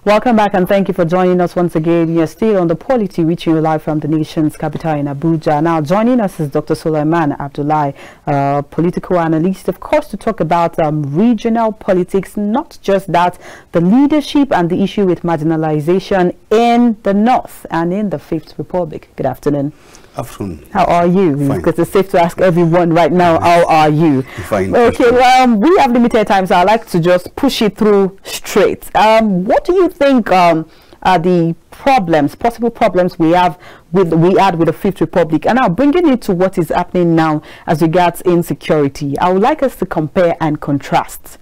Welcome back and thank you for joining us once again. You're still on the POLITY, reaching you live from the nation's capital in Abuja. Now joining us is Dr. Suleiman Abdullahi, political analyst, of course, to talk about regional politics, not just that, the leadership and the issue with marginalization in the North and in the Fifth Republic. Good afternoon. Afternoon. How are you? Fine. Because it's safe to ask everyone right now, how are you? Fine. Okay, well, we have limited time, so I like to just push it through straight. What do you think are the problems, possible problems we had with the Fifth Republic? And now bringing it to what is happening now as regards insecurity, I would like us to compare and contrast.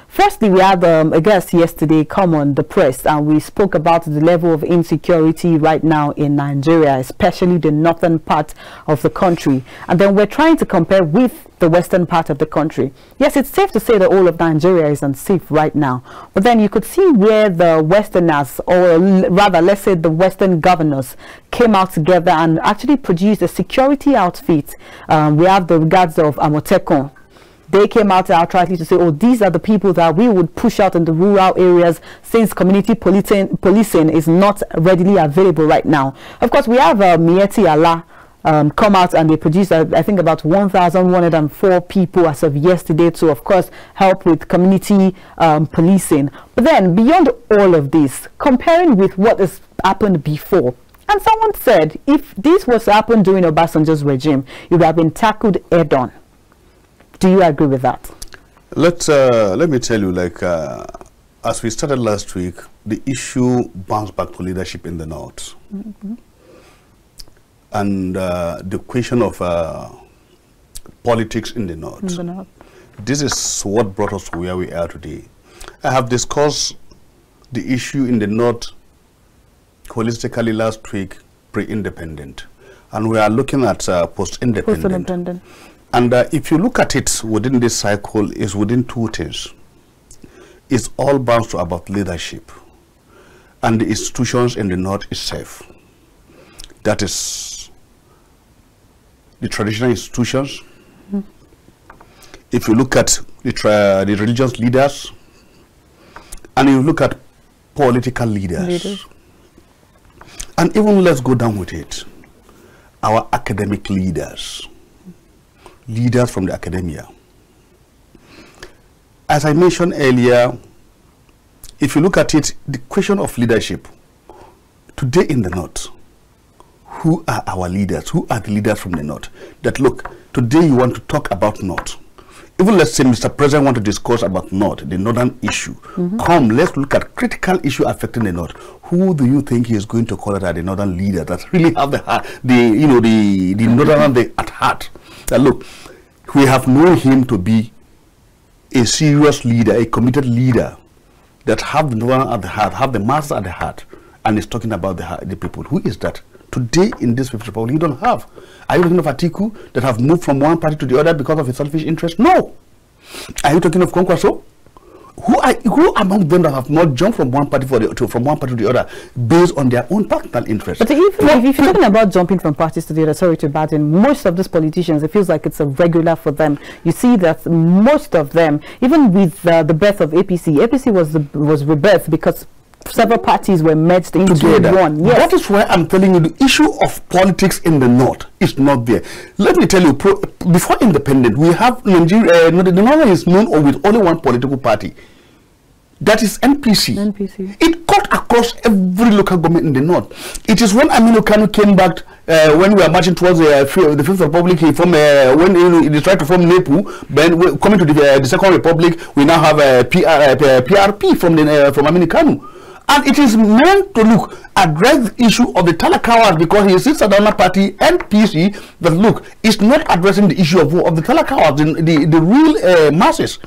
Firstly, we had a guest yesterday come on the press, and we spoke about the level of insecurity right now in Nigeria, especially the northern part of the country. And then we're trying to compare with the western part of the country. Yes, it's safe to say that all of Nigeria is unsafe right now. But then you could see where the Westerners, or rather, let's say the Western governors, came out together and actually produced a security outfit. We have the guards of Amotekun. They came out outrightly to say, oh, these are the people that we would push out in the rural areas since community policing is not readily available right now. Of course, we have Mieti Allah come out, and they produced, I think, about 1,104 people as of yesterday to, of course, help with community policing. But then, beyond all of this, comparing with what has happened before, and someone said, if this was to happen during Obasanjo's regime, it would have been tackled head-on. Do you agree with that? Let me tell you, like, as we started last week, the issue bounced back to leadership in the North. Mm-hmm. And the question of politics in the North. This is what brought us to where we are today. I have discussed the issue in the North holistically last week, pre-independent. And we are looking at post-independent. And if you look at it within this cycle, is within two things. It's all bound to about leadership and the institutions in the North itself. That is the traditional institutions. Mm-hmm. If you look at the religious leaders, and you look at political leaders. And even let's go down with it, our academic leaders from the academia. As I mentioned earlier, if you look at it, the question of leadership today in the North, who are our leaders? Who are the leaders from the North? That look, today you want to talk about North. Even let's say Mr. President want to discuss about North, the northern issue. Mm-hmm. Come, let's look at critical issue affecting the North. Who do you think he is going to call it as the northern leader that really have the heart, the northern at heart? That look, we have known him to be a serious leader, a committed leader that have the northern at the heart, have the masses at the heart, and is talking about the people. Who is that? Today in this Fifth Republic, you don't have. Are you talking of Atiku that have moved from one party to the other because of his selfish interest? No. Are you talking of Kwankwaso? Who among them that have not jumped from one party to the other based on their own personal interest? But if you're talking about jumping from parties to the other, sorry to Baden, most of these politicians, it feels like it's a regular for them. You see that most of them, even with the birth of APC was rebirthed because several parties were merged into one. Yes. That is why I'm telling you the issue of politics in the North is not there. Let me tell you, before independence, we have Nigeria, the North is known with only one political party. That is NPC. It cut across every local government in the North. It is when Aminu Kano came back, when we are marching towards the Fifth Republic, he formed, when he tried to form NEPU, then coming to the Second Republic, we now have PRP from Aminu Kano. And it is meant to address the issue of the Talakawas, because he sits at another party, NPC, that look, it's not addressing the issue of the Talakawas, the real masses.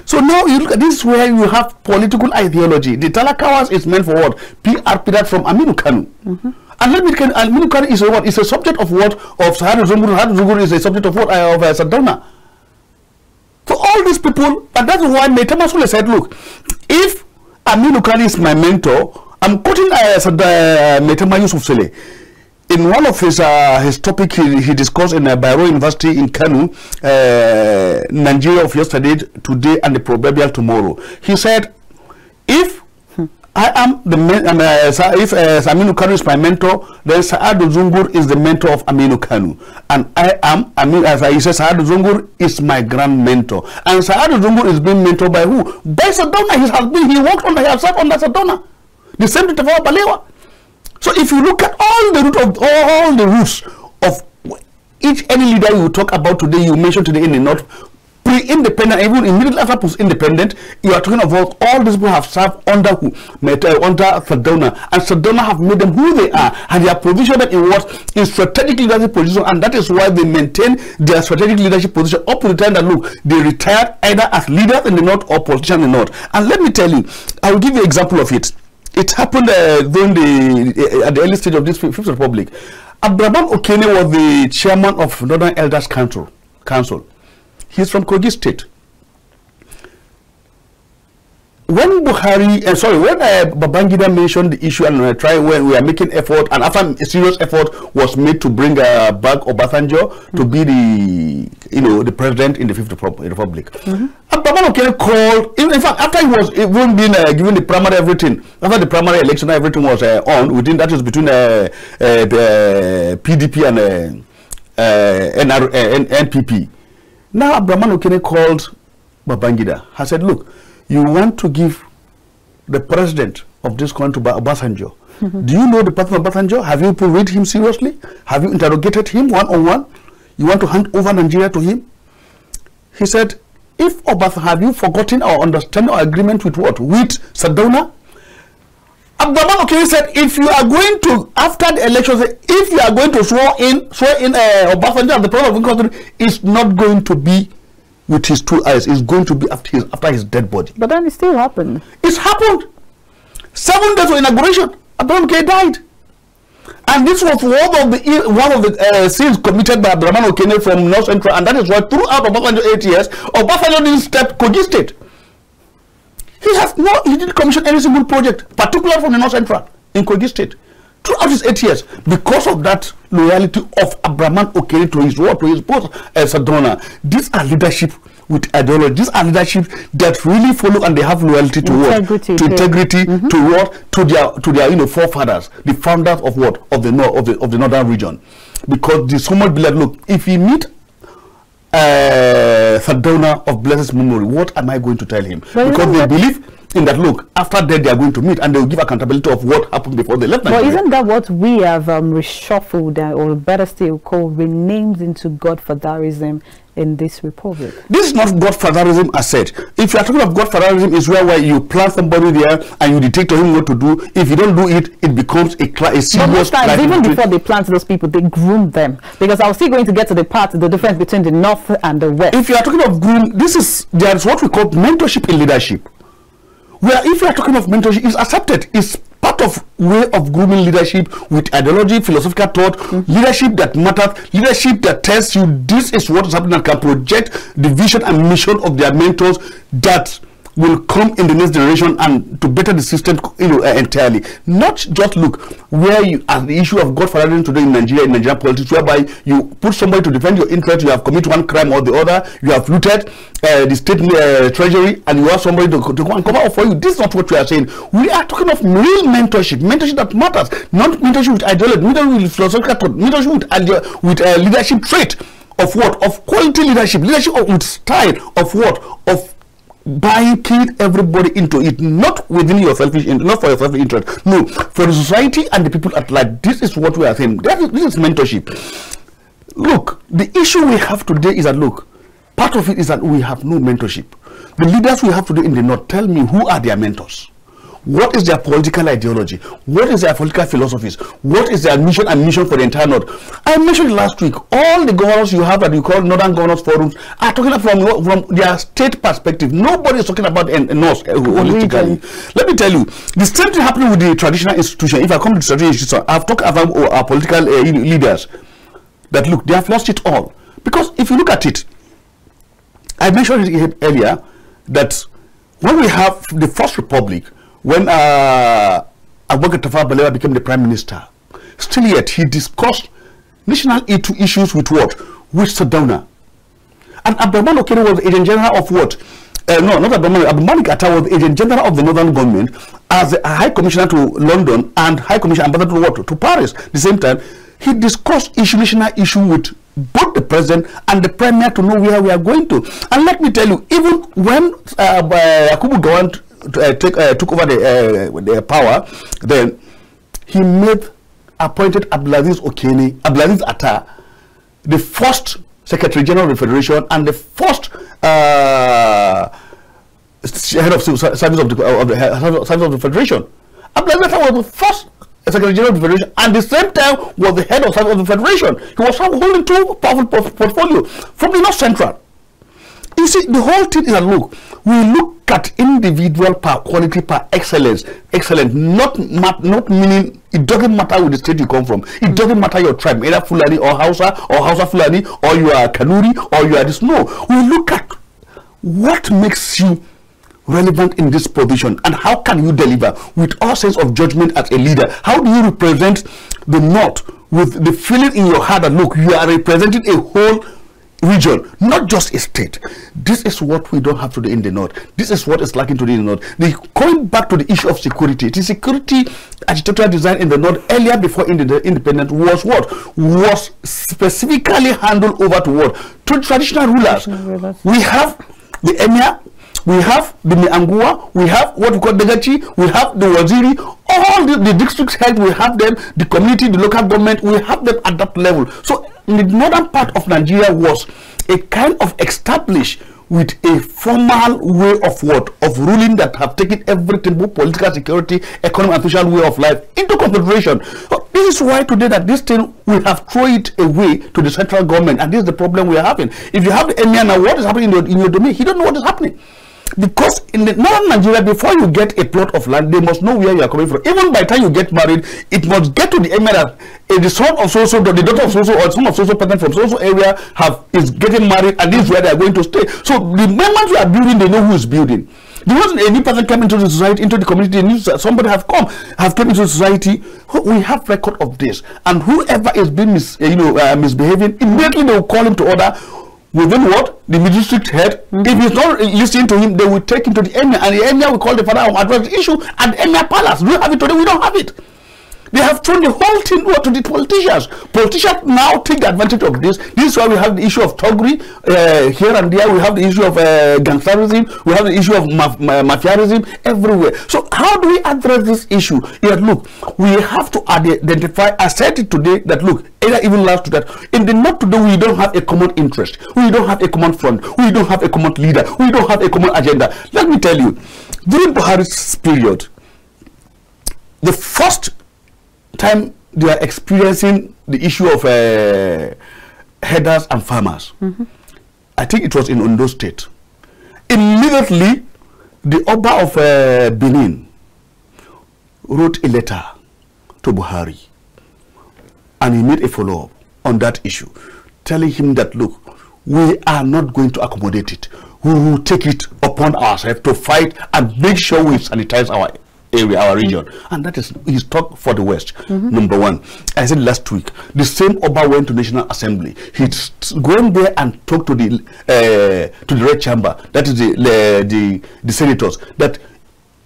So now you look at this, where you have political ideology. The Talakawas is meant for what? PRP, that from Aminu Kano. Mm-hmm. And Aminu Kano is what? It's a subject of what? Of Sahara Zungur. Sahara Zungur is a subject of what? Of Sadona. So all these people, and that's why Metama Sule said, look, if Aminu Kano is my mentor, I'm quoting Metama Yusuf Sule. In one of his topic he discussed in Bayero University in Kano, Nigeria of yesterday, today, and the proverbial tomorrow. He said, if I am the if Aminu Kanu is my mentor, then Saadu Zungur is the mentor of Aminu Kanu, and I am as I said, Saadu Zungur is my grand mentor, and Saadu Zungur is being mentored by who? By Sadona. He worked under himself under Sadona, the same to Tafawa Balewa. So if you look at all the roots of any leader you talk about today, you mentioned today in the North, pre-independent, even immediately after post-independent, you are talking about all these people have served under who? Under Sadona, and Sadona have made them who they are, and they are positioned in what is strategic leadership position, and that is why they maintain their strategic leadership position up to the time that look, they retired either as leaders in the North or politicians in the North. And let me tell you, I will give you an example of it. It happened during at the early stage of this Fifth Republic. Abdullahi Okene was the chairman of Northern Elders Council. He's from Kogi State. When Babajide mentioned the issue and when we are making effort, and after a serious effort was made to bring back Obasanjo to be the president in the Fifth Republic. Abdullahi Okene called. In fact, after he was even being given the primary everything, after the primary election, everything was on within that was between the PDP and NPP. Now Abdullahi Okene called Babajide. I said, look, you want to give the president of this country Obasanjo. Do you know the person of Obasanjo? Have you read him seriously? Have you interrogated him one-on-one? You want to hand over Nigeria to him? He said, if Obasanjo, have you forgotten or understand our agreement with what? With Sadona? Abdullahi Okene said, if you are going to, after the elections, if you are going to swear in Obasanjo as the president of the country, it's not going to be with his 2 eyes. It's going to be after his dead body. But then it still happened. It's happened. 7 days of inauguration, Abdullahi Okene died. And this was one of the sins committed by Abdullahi Okene from North Central, and that is why throughout Obasanjo 8 years, Obasanjo didn't step Kogi State. He didn't commission any single project, particularly from the North Central in Kogi State, throughout his 8 years, because of that loyalty of Abdullahi Okene to his word, to his post as Sadona. These are leadership with ideology. These are leadership that really follow and they have loyalty to integrity, what? To integrity, to what? To their forefathers, the founders of what? Of the northern region. Because there's so much belief. Look, if you meet Sadona of blessed memory, what am I going to tell him? Because they believe in that, look, after that they are going to meet and they will give accountability of what happened before they left Nigeria. But isn't that what we have reshuffled, or better still called renamed into godfatherism in this republic? This is not godfatherism as said. If you are talking of godfatherism, is where you plant somebody there and you dictate to him what to do. If you don't do it, it becomes a serious times, even before they plant those people, they groom them. Because I was still going to get to the difference between the North and the West. If you are talking of groom, there is what we call mentorship in leadership. Where if you are talking of mentorship, it's accepted. It's part of way of grooming leadership with ideology, philosophical thought, leadership that matters, leadership that tells you this is what is happening and can project the vision and mission of their mentors that will come in the next generation and to better the system entirely. Not just look where you as the issue of godfatherism today in Nigerian politics, whereby you put somebody to defend your interest, you have committed one crime or the other, you have looted the state treasury, and you want somebody to come and cover up for you. This is not what we are saying. We are talking of real mentorship that matters, not mentorship with ideology, mentorship with philosophical thought, mentorship with leadership trait of what? Of quality leadership with style of what? Of keying everybody into it, not within your selfish interest, not for your selfish interest, no, for the society and the people at large. This is what we are saying. This is mentorship. Look, the issue we have today is that, look, part of it is that we have no mentorship. The leaders we have today in the North, tell me who are their mentors? What is their political ideology? What is their political philosophies? What is their mission and mission for the entire North? I mentioned last week, all the governors you have that you call Northern Governors Forums are talking from their state perspective. Nobody is talking about North holistically. Let me tell you, the same thing happening with the traditional institution. If I come to the traditional institution, I've talked about our political leaders that, look, they have lost it all. Because if you look at it, I mentioned it earlier that when we have the First Republic, when Abubakar Tafawa Balewa became the Prime Minister, still yet he discussed national issues with what? With Sadona. And Abdullahi Okene was the Agent General of what? No, not Abdullahi. Abdullahi Atta was the Agent General of the Northern government, as a High Commissioner to London and High Commissioner Ambassador to what? To Paris. At the same time, he discussed national issue with both the president and the premier to know where we are going to. And let me tell you, even when Yakubu Gowon took over the power, then he appointed Abdullahi Atta, the first Secretary General of the Federation and the first head of service of the Federation. Abdullahi Atta was the first Secretary General of the Federation, and at the same time was the head of service of the Federation. He was holding two powerful portfolios from the North Central. You see, the whole thing is a look. We look at individual power, quality power, excellence, not meaning it doesn't matter with the state you come from. It doesn't matter your tribe, either Fulani or Hausa Fulani, or you are Kanuri, or you are this. No, we look at what makes you relevant in this position and how can you deliver with all sense of judgment as a leader. How do you represent the North with the feeling in your heart that look, you are representing a whole region, not just a state. This is what we don't have today in the North. This is what is lacking today in the North. Going back to the issue of security, the security architectural design in the North earlier before independence was what? Was specifically handled over to what? To traditional rulers. We have the Emir, we have the Miangua, we have what we call the Gachi, we have the Waziri, all the district heads, we have them, the community, the local government, we have them at that level. So the northern part of Nigeria was a kind of established with a formal way of what? Of ruling that have taken everything, both political, security, economic and social way of life into consideration. So this is why today that this thing, we have thrown it away to the central government, and this is the problem we are having. If you have the emir now, what is happening in your domain? He don't know what is happening. Because in the northern Nigeria, before you get a plot of land, they must know where you are coming from. Even by the time you get married, it must get to the emir that the son of so-so, the daughter of so-so, or son of so-so person from so-so area is getting married, and this is where they are going to stay. So the moment you are building, they know who is building. There wasn't a new person come into the society, into the community, somebody have come into the society. We have record of this, and whoever is being misbehaving, immediately they will call him to order. Within what? The district head. If he's not listening to him, they will take him to the emir, and the emir will call the father and address the issue at the emir palace. We have it today, we don't have it. They have thrown the whole thing over to the politicians. Politicians now take advantage of this. This is why we have the issue of thuggery here and there. We have the issue of gangsterism. We have the issue of mafiaism everywhere. So how do we address this issue? Yeah, look, we have to identify. I said it today that look, either even last to that. In the North today, we don't have a common interest. We don't have a common front. We don't have a common leader. We don't have a common agenda. Let me tell you, during Buhari's period, the first time they are experiencing the issue of herders and farmers. I think it was in Ondo State. Immediately, the Oba of Benin wrote a letter to Buhari, and he made a follow-up on that issue, telling him that, look, we are not going to accommodate it. We will take it upon ourselves to fight and make sure we sanitize our area, our region. And that is his talk for the West. Number one, I said last week, the same Oba went to National Assembly. He's going there and talked to the Red Chamber, that is the senators, that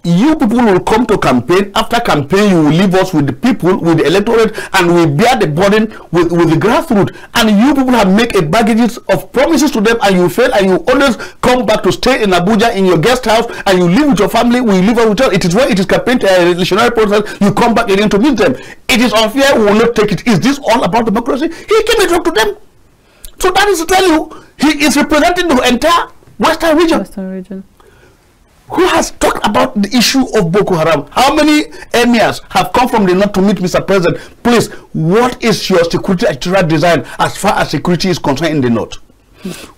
you people will come to campaign. After campaign, you will leave us with the people, with the electorate, and we bear the burden with the grassroots. And you people have made a baggage of promises to them, and you fail, and you always come back to stay in Abuja in your guest house, and you live with your family. We live with you. It is where it is campaign electionary process. You come back again to meet them. It is unfair. We will not take it. Is this all about democracy? He came and talked to them. So that is to tell you, he is representing the entire Western region. Who has talked about the issue of Boko Haram? How many emirs have come from the North to meet Mr. President? Please, what is your security architectural design as far as security is concerned in the North?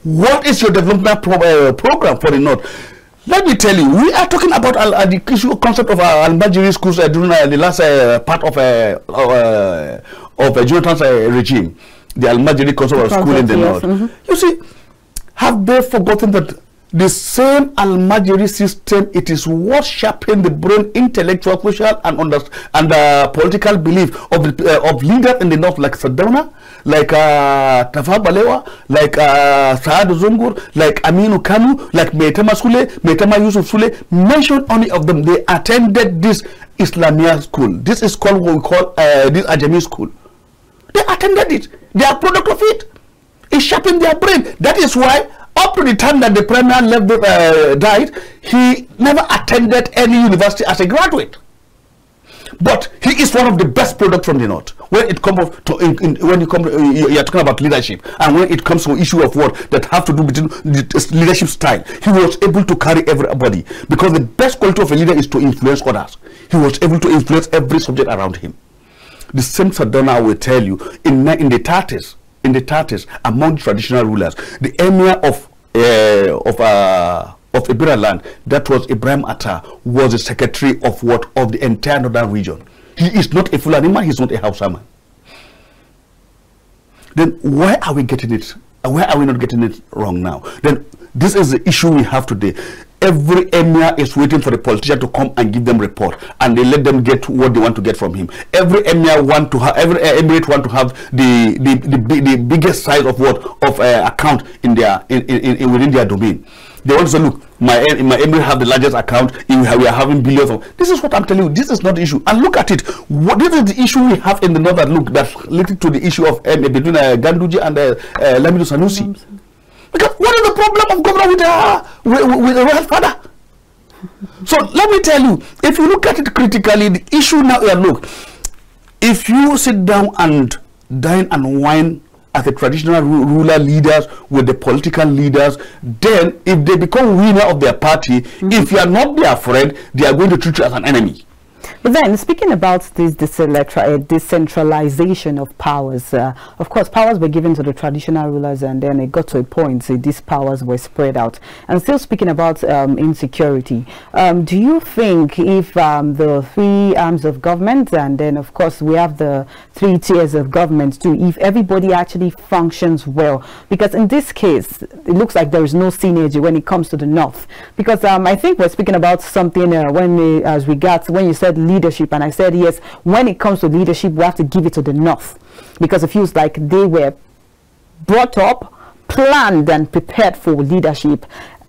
What is your development program for the North? Let me tell you, we are talking about the issue concept of Al-Majiri schools during the last part of Jonathan's regime, the Al-Majiri concept of school in the North. You see, have they forgotten that the same Almajiri system, it is what sharpened the brain, intellectual, social, and political belief of leaders in the north, like Sardauna, like Tafawa Balewa, like Saad Zungur, like Aminu Kanu, like Maitama Yusuf Sule. Mention only of them. They attended this Islamia school. This is called what we call this Ajami school. They attended it. They are product of it. It sharpened their brain. That is why, up to the time that the premier died, he never attended any university as a graduate. But he is one of the best products from the north. When it comes to you're talking about leadership, and when it comes to issue of what that have to do with the leadership style, he was able to carry everybody, because the best quality of a leader is to influence others. He was able to influence every subject around him. The same Sardauna, I will tell you, in the 30s. In the 30s, among traditional rulers, the emir of Ibira land, that was Ibrahim Atta, was the secretary of the entire northern region. He is not a Fulani man, he is not a Hausa man. Then why are we getting it? Why are we not getting it wrong now? Then this is the issue we have today. Every emir is waiting for the politician to come and give them report, and they let them get what they want to get from him. Every emir want to have, every emirate want to have the biggest size of account in their within their domain. They want to say, look, my emirate have the largest account. We are having billions of. This is what I'm telling you. This is not the issue. And look at it. This is the issue we have in the north. Look, that's related to the issue of between Ganduji and Lamido Sanusi. Because what is the problem of governor with a royal father? So let me tell you, if you look at it critically, the issue now is, look, if you sit down and dine and wine as a traditional ruler leaders with the political leaders, then if they become winner of their party, if you are not their friend, they are going to treat you as an enemy. But then, speaking about this decentralization of powers, of course, powers were given to the traditional rulers, and then it got to a point these powers were spread out. And still speaking about insecurity, do you think if the three arms of government, and then, of course, we have the 3 tiers of government too, if everybody actually functions well? Because in this case, it looks like there is no synergy when it comes to the north. Because I think we're speaking about something when you said leadership, and I said yes, when it comes to leadership we have to give it to the north, because it feels like they were brought up, planned and prepared for leadership.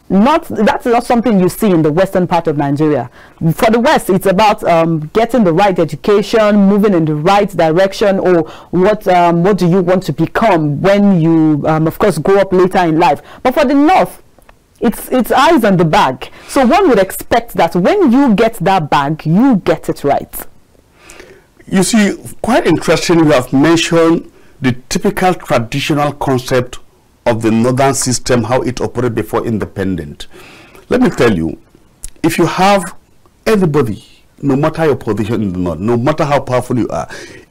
That's not something you see in the western part of Nigeria. For the west, it's about getting the right education, moving in the right direction, or what do you want to become when you of course grow up later in life. But for the north, it's eyes on the bag. So one would expect that when you get that bag, you get it right. You see, quite interesting, you have mentioned the typical traditional concept of the northern system, how it operated before independence. Let me tell you, if you have everybody, no matter your position in the north, no matter how powerful you are,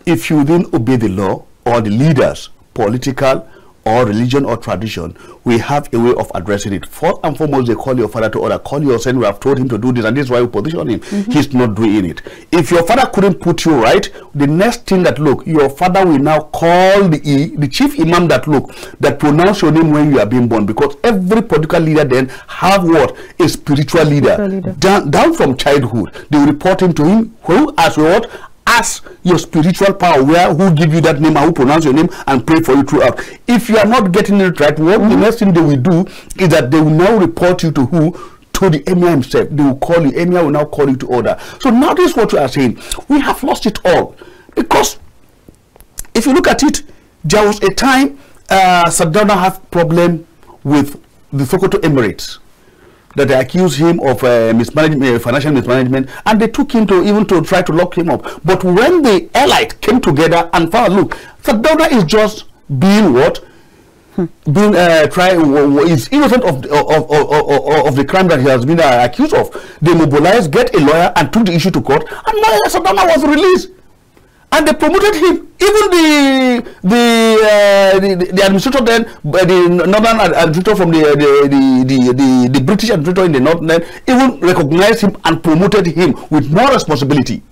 if you didn't obey the law or the leaders, political or religion or tradition, we have a way of addressing it. First and foremost, they call your father to order. Call your son, we have told him to do this, and this is why we position him. He's not doing it. If your father couldn't put you right, the next thing that, look, your father will now call the chief imam that, look, that pronounce your name when you are being born, because every political leader then have what? A spiritual leader. Down from childhood. They will report him to him, who as what? Ask your spiritual power, who give you that name and who pronounce your name and pray for you throughout. If you are not getting it right, what the next thing they will do is that they will now report you to who? To the emir himself. They will call you. Emir will now call you to order. So now this is what you are saying. We have lost it all, because if you look at it, there was a time Sardauna had problem with the Sokoto Emirates, that they accused him of mismanagement, financial mismanagement, and they took him to even to try to lock him up. But when the elite came together and found, look, Sardauna is just being what? Being is innocent of the crime that he has been accused of. They mobilized, get a lawyer, and took the issue to court, and now Sardauna was released. And they promoted him. Even the administrator then, the northern administrator from the British administrator in the north then, even recognized him and promoted him with more responsibility.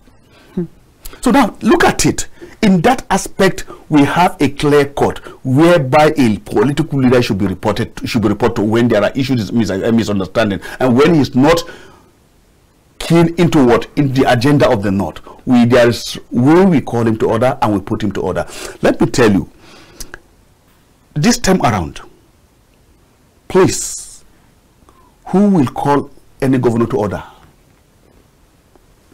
So now look at it. In that aspect, we have a clear cut whereby a political leader should be reported to when there are issues, misunderstanding, and when he's not keen into in the agenda of the North. We call him to order and we put him to order. Let me tell you, this time around, please, who will call any governor to order?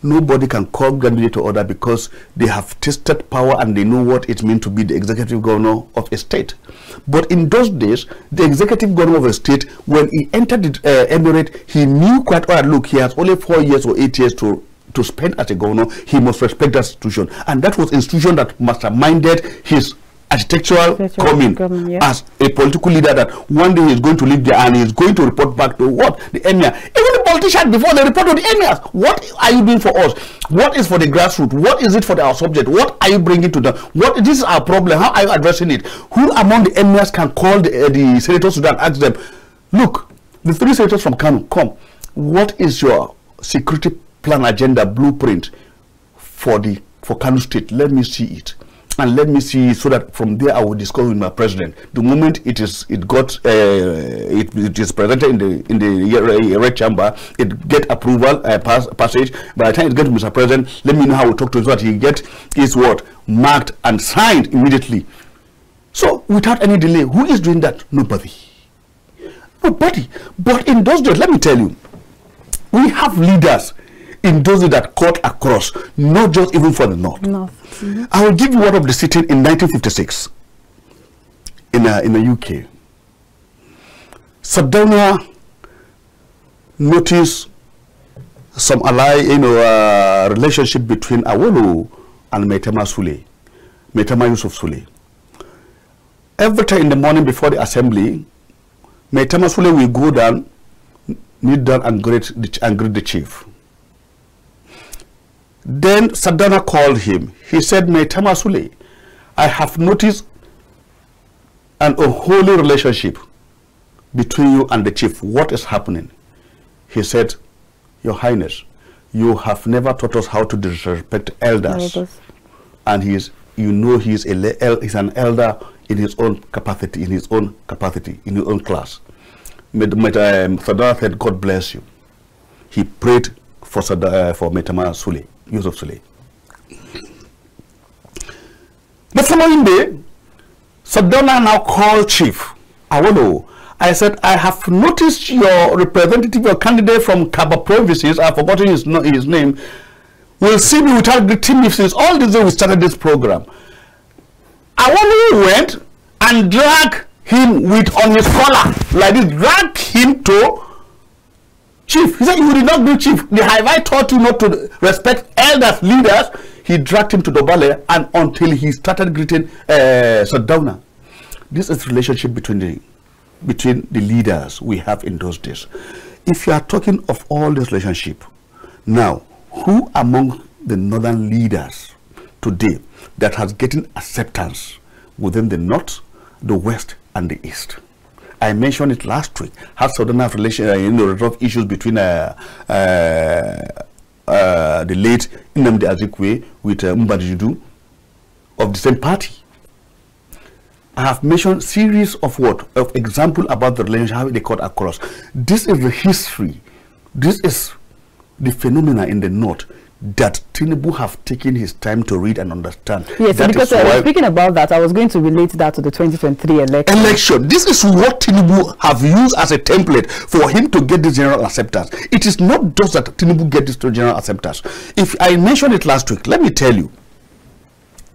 Nobody can call Gandhi to order because they have tasted power and they know what it means to be the executive governor of a state. But in those days, the executive governor of a state, when he entered the emirate, he knew quite well, look, he has only 4 years or 8 years to spend as a governor. He must respect that institution. And that was institution that masterminded his architectural coming as a political leader, that one day he's going to live there and he's going to report back to what? The emir. Even the politicians, before they report to the emirs, what are you doing for us? What is for the grassroots? What is it for our subject? What are you bringing to them? This is our problem. How are you addressing it? Who among the emirs can call the senators to and ask them, look, the 3 senators from Kano, come, what is your security plan, agenda, blueprint for Kano State? Let me see it. And let me see, so that from there I will discuss with my president. The moment it is presented in the red chamber, it get approval passage. By the time it gets to Mr. President, let me know how we talk to him so that he get his word marked and signed immediately. So without any delay, who is doing that? Nobody. Nobody. But in those days, let me tell you, we have leaders in those that cut across, not just even for the North. Mm-hmm. I will give you one of the sitting in 1956 in the UK. Sardauna noticed some relationship between Awolu and Maitama Yusuf Sule. Every time in the morning before the assembly, Maitama Sule will go down, kneel down and greet the chief. Then Sardauna called him. He said, Maitama Sule, I have noticed an unholy relationship between you and the chief. What is happening? He said, Your Highness, you have never taught us how to disrespect elders. And he is an elder in his own capacity, in his own class. Sardauna said, God bless you. He prayed for Maitama Sule. Yusuf Sule. The following day, Sardauna now called Chief Awolo. I said, I have noticed your representative, your candidate from Kaba provinces, I've forgotten his name, will see me without greeting me since all this day we started this program. Awolo went and dragged him on his collar, like this, dragged him to Chief. He said, you did not do Chief. Have I taught you not to respect elders, leaders? He dragged him to Dobale and until he started greeting Sardauna. This is the relationship between the leaders we have in those days. If you are talking of all this relationship, now, who among the northern leaders today that has getting acceptance within the north, the west, and the east? I mentioned it last week. How Sardauna resolve issues between the late Nnamdi Azikiwe with Babajide of the same party. I have mentioned series of example about the relationship, how they cut across. This is the history. This is the phenomena in the north that Tinubu have taken his time to read and understand. Yes, because speaking about that, I was going to relate that to the 2023 election. This is what Tinubu have used as a template for him to get this general acceptance. It is not just that Tinubu get this general acceptance. If I mentioned it last week, let me tell you,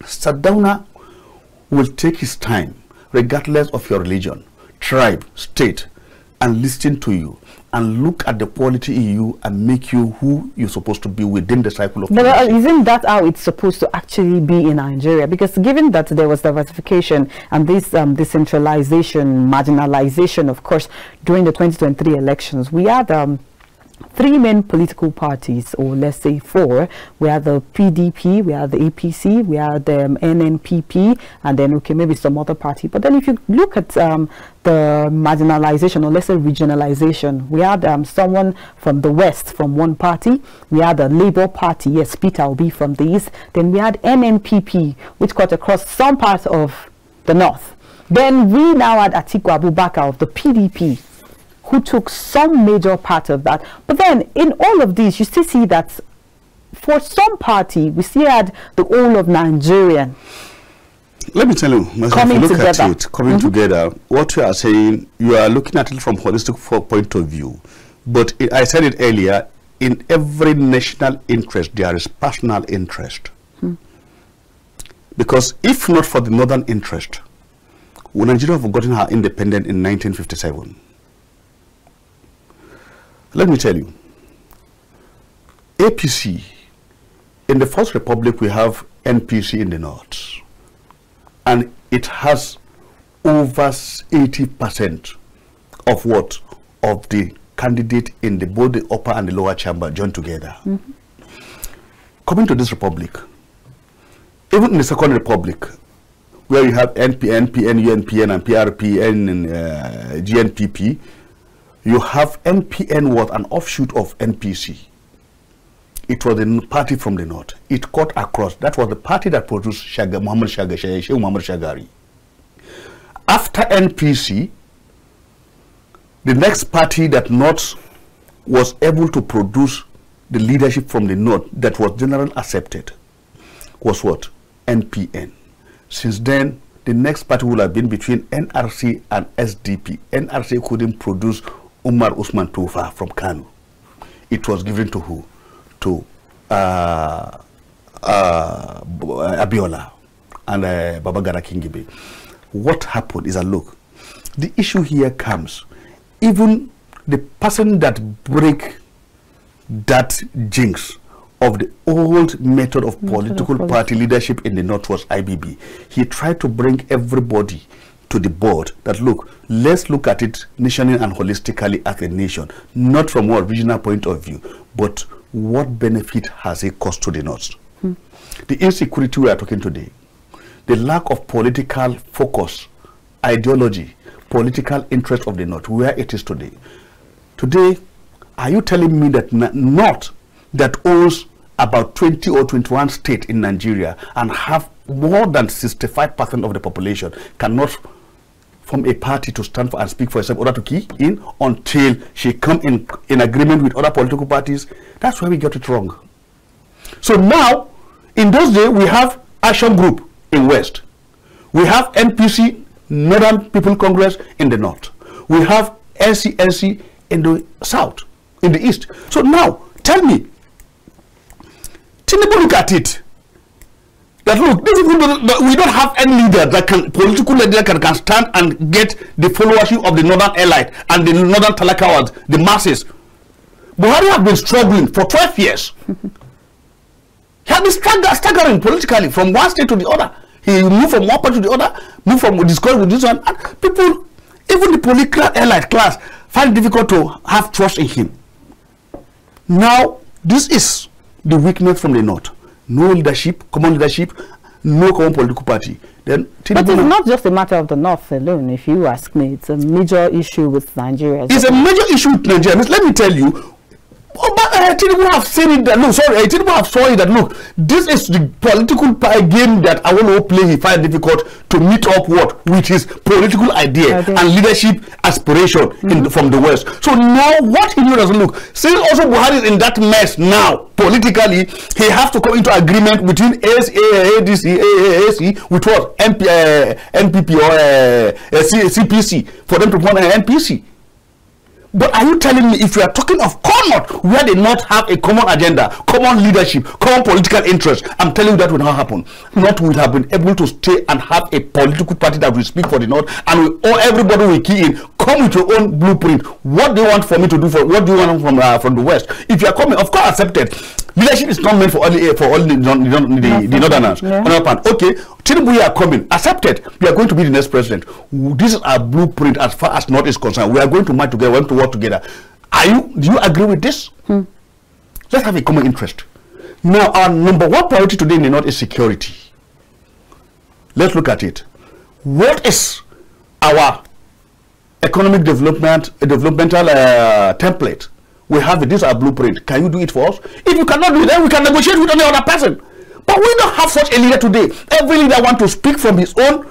Sardauna will take his time, regardless of your religion, tribe, state, and listen to you and look at the quality in you and make you who you're supposed to be within the cycle of But isn't that how it's supposed to actually be in Nigeria? Because given that there was diversification and this decentralization, marginalization, of course, during the 2023 elections, we had three main political parties, or let's say four. We have the PDP, we have the APC, we have the NNPP, and then okay, maybe some other party. But then if you look at the marginalization, or let's say regionalization, we had someone from the west from one party, we had the Labour Party, yes, Peter will be from the east, then we had NNPP, which cut across some parts of the north. Then we now had Atiku Abubakar of the PDP, who took some major part of that. But then in all of these, you still see that for some party, we still had the whole of Nigeria. Let me tell you, coming together, what you are saying, you are looking at it from a holistic point of view. But I said it earlier, in every national interest, there is personal interest. Because if not for the northern interest, would Nigeria have gotten her independence in 1957? Let me tell you, APC, in the First Republic, we have NPC in the north, and it has over 80% of what? Of the candidate in both the upper and the lower chamber joined together. Coming to this republic, even in the Second Republic, where you have NPN, UNPN, and PRP, and GNPP, you have NPN was an offshoot of NPC. It was a party from the north. It cut across. That was the party that produced Sheikh Muhammad Shagari. After NPC, the next party that north was able to produce the leadership from the north that was generally accepted was what? NPN. Since then, the next party would have been between NRC and SDP. NRC couldn't produce Umar Usman Tufa from Kanu. It was given to who? To Abiola and Babagara Kingibe. What happened is that, look, the issue here comes, even the person that break that jinx of the old method of political party leadership in the north was IBB. He tried to bring everybody to the board that, look, let's look at it nationally and holistically as a nation, not from a regional point of view, but what benefit has it cost to the north? The insecurity we are talking today, the lack of political focus, ideology, political interest of the north, where it is today. Today, are you telling me that north that owns about 20 or 21 states in Nigeria and have more than 65% of the population cannot form a party to stand for and speak for herself in order to key in until she come in agreement with other political parties? That's where we got it wrong. So now, in those days, we have Action Group in West. We have NPC, Northern People Congress, in the north. We have NCNC in the south, in the east. So now, tell me, Tinubu look at it. That look, we don't have any leader that can, political leader can stand and get the followership of the northern elite and the northern talakawas, the masses. Buhari have been struggling for 12 years. He has been staggering politically from one state to the other. He moved from one part to the other, moved from discourse with this one, and people, even the political elite class, find it difficult to have trust in him. Now, this is the weakness from the north. No leadership, common leadership, no common political party. Then, but it's not just a matter of the north alone, if you ask me. It's a major issue with Nigeria. It's a major issue with Nigeria. Let me tell you, Tinubu have said it that, look, sorry, Tinubu have saw it that, look, this is the political game that I want to play. He find it difficult to meet up what with his political idea and leadership aspiration from the West. So now what he knows, look, since also Buhari is in that mess now, politically, he has to come into agreement between ADC, AAC, with what? NPP or CPC, for them to form an NPC. But are you telling me, if you are talking of common, where they not have a common agenda, common leadership, common political interest, I'm telling you that will not happen. Not will have been able to stay and have a political party that will speak for the north, and everybody will key in, come with your own blueprint. What do you want for me to do? What do you want from the West? If you are coming, of course, accepted. Leadership is not meant for only the northerners. Okay, Tinubu, you are coming, accepted. We are going to be the next president. This is our blueprint as far as North is concerned. We are going to march together, we want to work together. Do you agree with this? Let's have a common interest. Now, our number one priority today in the North is security. Let's look at it. What is our economic developmental template? We have it. This is our blueprint. Can you do it for us? If you cannot do it, then we can negotiate with any other person. But we don't have such a leader today. Every leader wants to speak from his own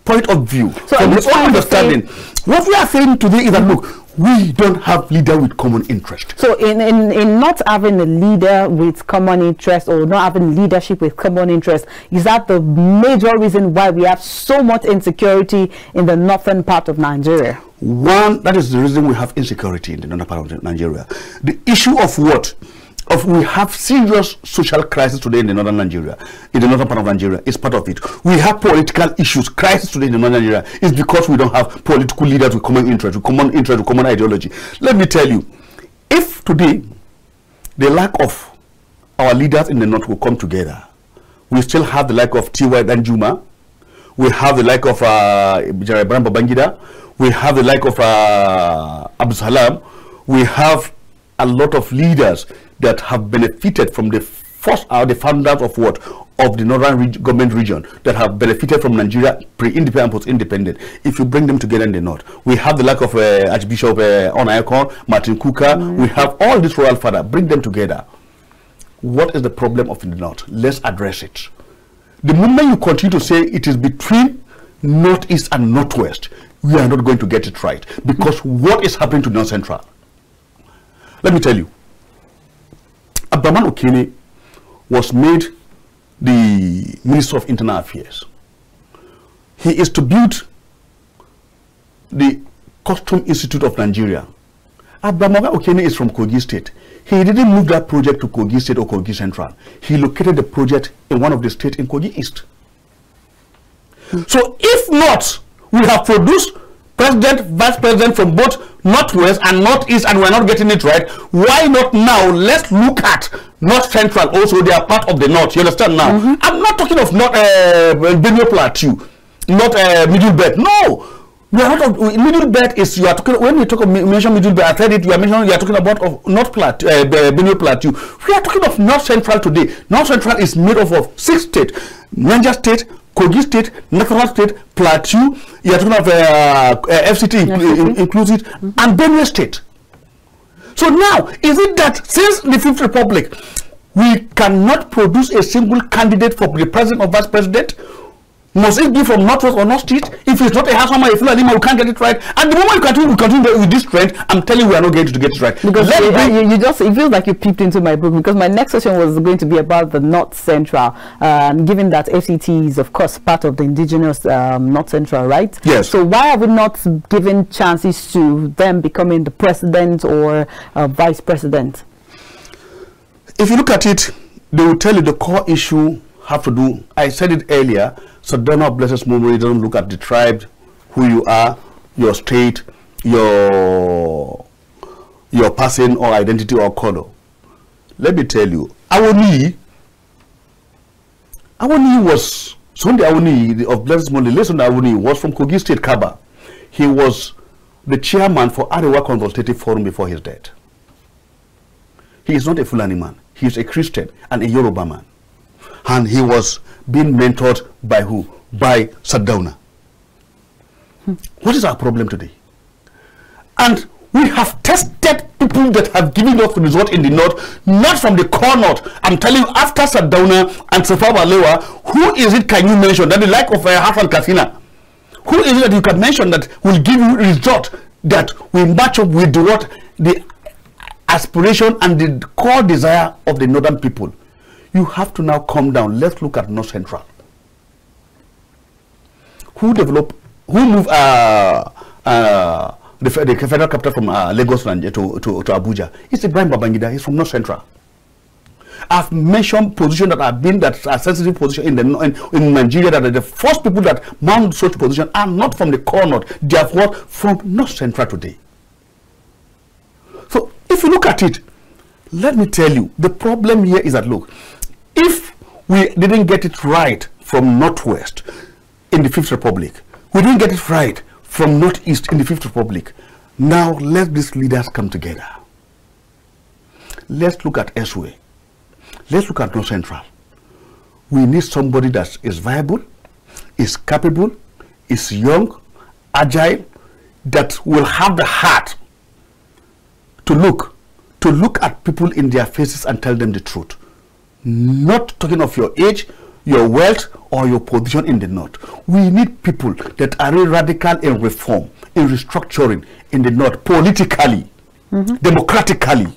point of view, so from his own understanding. What we are saying today is that, look, we don't have leader with common interest. So in not having a leader with common interest, or not having leadership with common interest, is that the major reason why we have so much insecurity in the northern part of Nigeria? One, that is the reason we have insecurity in the northern part of Nigeria. The issue of what? We have serious social crisis today in the northern Nigeria, in the northern part of Nigeria, is part of it. We have political issues, crisis today in the northern Nigeria, is because we don't have political leaders with common interest, with common ideology. Let me tell you, if today the lack of our leaders in the north will come together, we still have the like of T.Y. Danjuma, we have the like of Babajide, we have the like of Abdullahi, we have a lot of leaders that have benefited from the founders of what? Of the northern government region, that have benefited from Nigeria pre-independent, post-independent. If you bring them together in the north, we have the like of Archbishop Onayekon, Martin Kuka, we have all these royal fathers. Bring them together. What is the problem of the north? Let's address it. The moment you continue to say it is between northeast and northwest, we are not going to get it right, because what is happening to North Central? Let me tell you, Abdullahi Okene was made the Minister of Internal Affairs. He is to build the Custom Institute of Nigeria. Abdullahi Okene is from Kogi State. He didn't move that project to Kogi State or Kogi Central. He located the project in one of the states in Kogi East. So if not, we have produced president, vice president from both northwest and northeast, and we're not getting it right. Why not now? Let's look at North Central also. They are part of the north. You understand now? I'm not talking of not Benue Plateau, not Middle Belt. No, we are not. Middle Belt is, you are talking, when you talk of mention Middle Belt, I said it. You are talking about of North Plateau, Benue Plateau. We are talking of North Central today. North Central is made up of 6 states: Niger State, Kogi State, Nasarawa State, Plateau, you are talking of FCT inclusive, and Benue State. So now, is it that since the Fifth Republic, we cannot produce a single candidate for the president or vice president? Must it be from northwest or northeast? If it's not a Hasama, if we can't get it right. And the moment we continue with this trend, I'm telling you, we are not going to get it right. Because it feels like you peeped into my book, because my next question was going to be about the North Central, given that FCT is, of course, part of the indigenous North Central, right? Yes. So why have we not given chances to them becoming the president or vice president? If you look at it, they will tell you the core issue have to do, I said it earlier, Sardauna blesses memory doesn't look at the tribe, who you are, your state, your person or identity or color. Let me tell you, Awoni was, Sunday Awoni of Blessed Memory, Lesson Awoni was from Kogi State, Kaba. He was the chairman for Arewa Consultative Forum before his death. He is not a Fulani man. He is a Christian and a Yoruba man. And he was being mentored by who? By Sardauna. What is our problem today? And we have tested people that have given us the result in the north, not from the core north. I'm telling you, after Sardauna and Sefa Balewa, who is it can you mention that the like of Hassan Katsina? Who is it that you can mention that will give you result that will match up with what the aspiration and the core desire of the northern people? You have to now calm down. Let's look at North Central. Who moved the federal capital from Lagos to Abuja? It's Ibrahim Babajide. He's from North Central. I've mentioned positions that have been that are sensitive position in Nigeria, that are the first people that mount such position are not from the core north. They are from North Central today. So if you look at it, let me tell you, the problem here is that, look, if we didn't get it right from Northwest in the Fifth Republic, we didn't get it right from Northeast in the Fifth Republic, now let these leaders come together. let's look at Eswe. Let's look at North Central. We need somebody that is viable, is capable, is young, agile, that will have the heart to look at people in their faces and tell them the truth. Not talking of your age, your wealth, or your position in the North. We need people that are really radical in reform, in restructuring in the North, politically, democratically.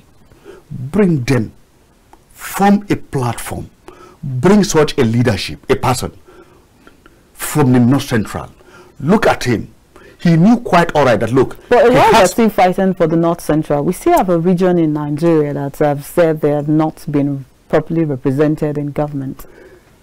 Bring them, form a platform, bring such a leadership, a person from the North Central. Look at him. He knew quite all right that, look. But while we're still fighting for the North Central, we still have a region in Nigeria that have said they have not been properly represented in government.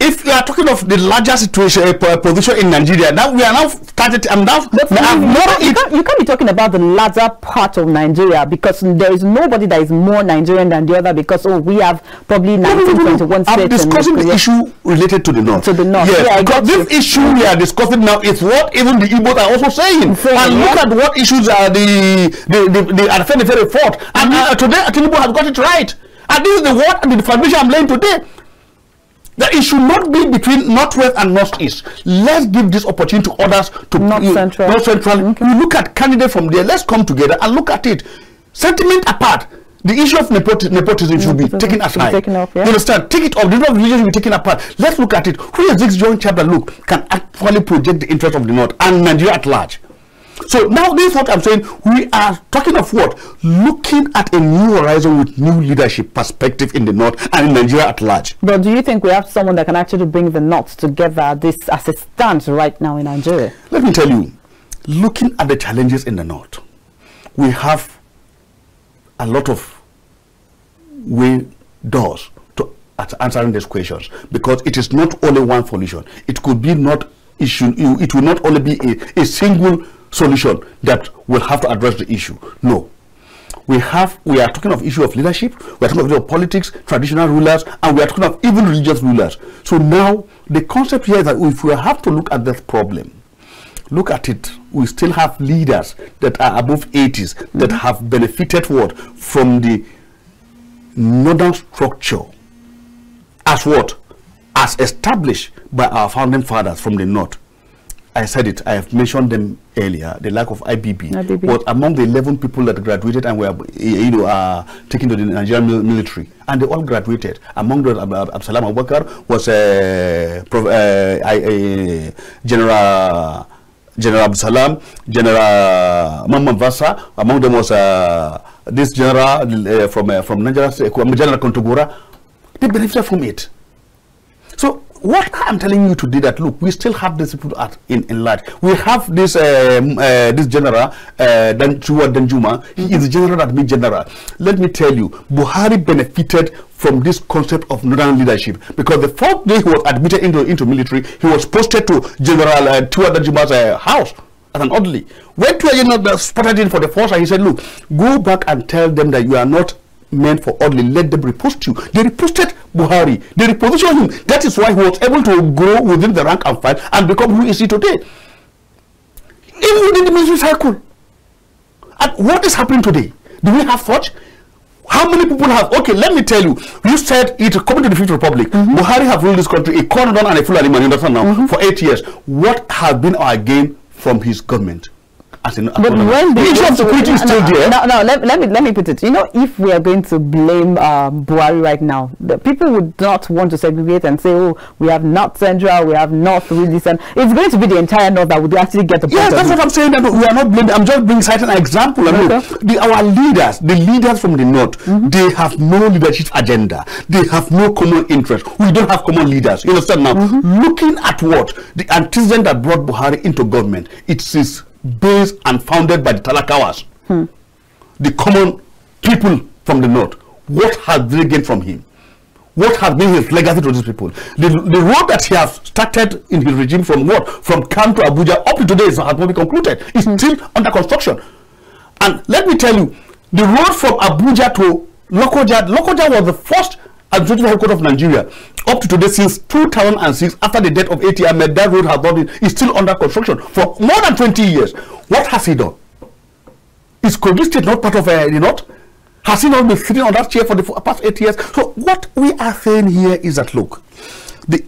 If you are talking of the larger situation, position in Nigeria, now we are now started. You can't be talking about the larger part of Nigeria, because there is nobody that is more Nigerian than the other, because we have probably 1921 states. I'm discussing the issue related to the North. To the North. Yes, yeah, because this issue we are discussing now is what even the Igbos are also saying. And look at what issues are the very fought. And today Tinubu has got it right. And this is the foundation I'm laying today. That it should not be between Northwest and Northeast. Let's give this opportunity to others to North Central. Okay. You look at candidates from there. Let's come together and look at it. Sentiment apart, the issue of nepotism should be taken aside. Taken off, yeah. You understand? Take it off. The issue of religion should be taken apart. Let's look at it. Who is this young chap that can actually project the interest of the North and Nigeria at large? So now this is what I'm saying. We are talking of what? Looking at a new horizon with new leadership perspective in the North and in Nigeria at large. But do you think we have someone that can actually bring the North together this as it stands right now in Nigeria? Let me tell you, looking at the challenges in the North, we have a lot of doors to answering these questions, because it is not only one solution. It could be not issue. It will not only be a single solution that will have to address the issue. No, we are talking of issue of leadership, we are talking of politics, traditional rulers, and we are talking of even religious rulers. So now the concept here is that if we have to look at this problem, look at it, we still have leaders that are above 80s that have benefited from the northern structure as established by our founding fathers from the North. I said it, I have mentioned them earlier. The lack of IBB was among the 11 people that graduated and were taken to the Nigerian military, and they all graduated. Among those, Absalam Abubakar was General Absalam, General Mamman Vasa. Among them was this general from Nigeria, General Kontogora. They benefited from it. So what I'm telling you today, that look, we still have these people in large. We have this this general Danjuma. He is the general that means general. Let me tell you, Buhari benefited from this concept of northern leadership, because the fourth day he was admitted into military, he was posted to General Tuwa Danjuma's house as an orderly. When Tuwa spotted him for the first time, he said, look, go back and tell them that you are not meant for orderly, let them repost you. They reposted Buhari, they repositioned him. That is why he was able to grow within the rank and file and become who is he today. Even within the military cycle. And what is happening today? Do we have such? How many people have? Okay, let me tell you. You said it's coming to the Fifth Republic. Buhari have ruled this country, a Cornerdon and a Fulani man, you understand now, for 8 years. What has been our gain from his government? But when the issue of security is still there. No, let me put it. You know, if we are going to blame Buhari right now, the people would not want to segregate and say, oh, we have North Central, we have North, really, and it's going to be the entire North that would actually get the point. Yes, that's what I'm saying. That we are not blaming. I'm just being citing an example. Our leaders, the leaders from the North, they have no leadership agenda. They have no common interest. We don't have common leaders. You understand now? Looking at what the antecedent that brought Buhari into government, it is based and founded by the Talakawas, the common people from the North. What has they gained from him? What has been his legacy to these people? The road that he has started in his regime from Kano to Abuja up to today has not been concluded. It's still under construction. And let me tell you, the road from Abuja to Lokoja was the first administrative headquarters of Nigeria. Up to today, since 2006, after the death of A.T. Ahmed, that road has not been, is still under construction for more than 20 years. What has he done? Is Kogi State not part of the North? Has he not been sitting on that chair for the past 8 years? So what we are saying here is that, look,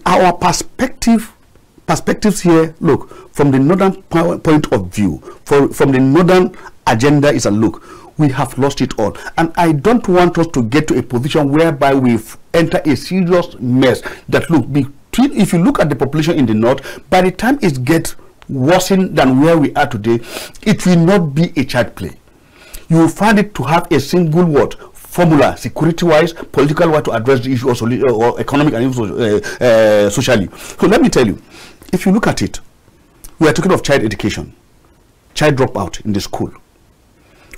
our perspectives here, look, from the northern point of view, from the northern agenda is that, look, we have lost it all. And I don't want us to get to a position whereby we enter a serious mess that, look, if you look at the population in the north, by the time it gets worsened than where we are today, it will not be a child play. You will find it to have a single word formula, security-wise, political-wise, to address the issue or economic and socially. So let me tell you, if you look at it, we are talking of child education, child dropout in the school.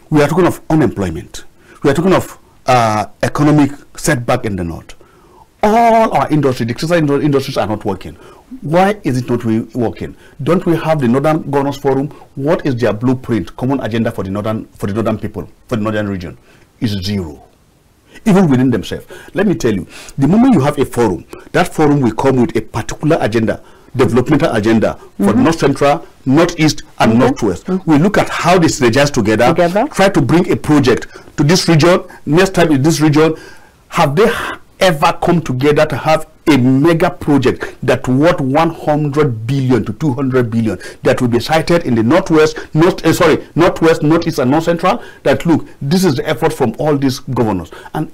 We are talking of unemployment. We are talking of economic setback in the north. All our industries, the critical industries are not working. Why is it not working? Don't we have the Northern Governors Forum? What is their blueprint, common agenda for the northern people, for the northern region? Is zero. Even within themselves. Let me tell you, the moment you have a forum, that forum will come with a particular agenda, developmental agenda for North Central, Northeast, and Northwest. We look at how they synergize together, try to bring a project to this region. Next time in this region, have they ever come together to have a mega project that worth 100 billion to 200 billion that will be cited in the Northwest, Northeast, and North Central? That, look, this is the effort from all these governors, and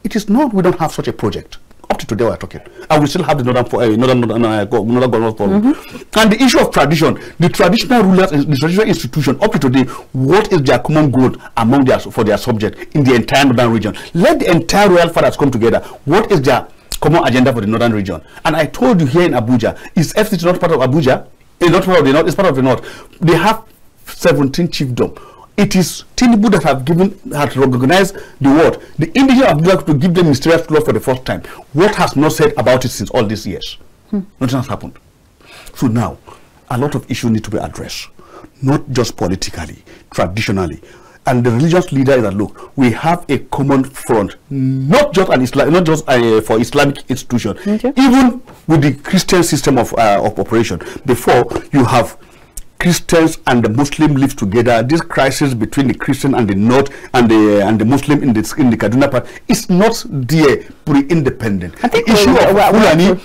it is not. We don't have such a project. Up to today, we are talking, and we still have the Northern Governors Forum. And the issue of tradition, the traditional rulers, the traditional institution, up to today, what is their common growth among for their subject in the entire northern region? Let the entire royal fathers come together. What is their common agenda for the northern region? And I told you here in Abuja, is FCT not part of Abuja? It's not part of the north. It's part of the north. They have 17 chiefdom. It is Tinubu that has recognized the word, the indigenous Abdullahi, to give them mysterious law for the first time. What has not said about it since all these years? Nothing has happened. So now, a lot of issues need to be addressed, not just politically, traditionally. And the religious leader is that, look, we have a common front, not just for Islamic institution, even with the Christian system of operation. Before, you have Christians and the Muslim live together. This crisis between the Christian and the North and the Muslim in the Kaduna part is not there pre-independent. The issue of Fulani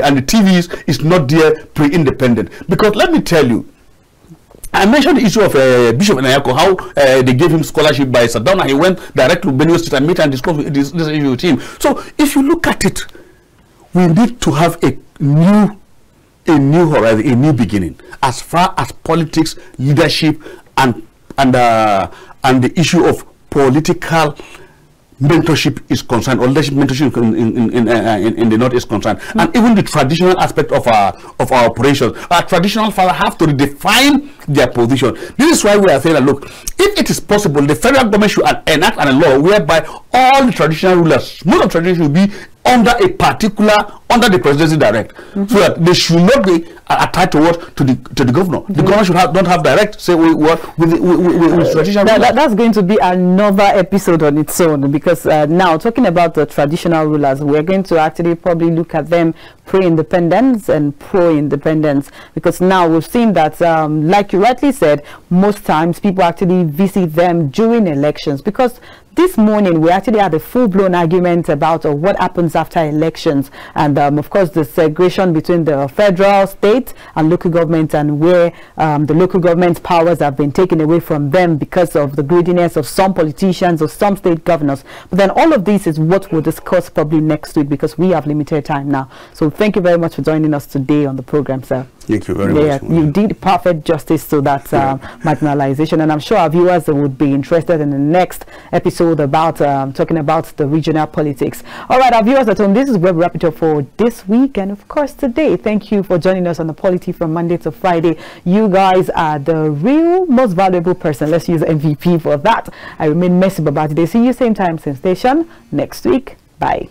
and the TVs is not there pre-independent. Because let me tell you, I mentioned the issue of Bishop Enayako, how they gave him scholarship by Sadona. He went direct to Benue State and meet and discuss this issue with him. So if you look at it, we need to have a new horizon, a new beginning, as far as politics, leadership, and the issue of political mentorship is concerned, or leadership mentorship in the north is concerned, and even the traditional aspect of our operations. Our traditional fathers have to redefine their position. This is why we are saying that, look, if it is possible, the federal government should enact a law whereby all the traditional rulers, most of the tradition, should be under the presidency direct, so that they should not be attached to the governor. The governor should not have direct say with traditional rulers. That's going to be another episode on its own, because now talking about the traditional rulers, we're going to actually probably look at them pre-independence and pro-independence, because now we've seen that, like you rightly said, most times people actually visit them during elections, because this morning we actually had a full-blown argument about what happens after elections, and of course the segregation between the federal, state and local government, and where the local government's powers have been taken away from them because of the greediness of some politicians or some state governors. But then all of this is what we'll discuss probably next week, because we have limited time now. So thank you very much for joining us today on the program, sir. Thank you very much. You did perfect justice to that marginalization, and I'm sure our viewers would be interested in the next episode about talking about the regional politics. All right, our viewers at home, this is where we wrap it up for this week, and of course today. Thank you for joining us on the Polity from Monday to Friday. You guys are the real most valuable person. Let's use MVP for that. I remain Messi Babajide. See you same time, same station next week. Bye.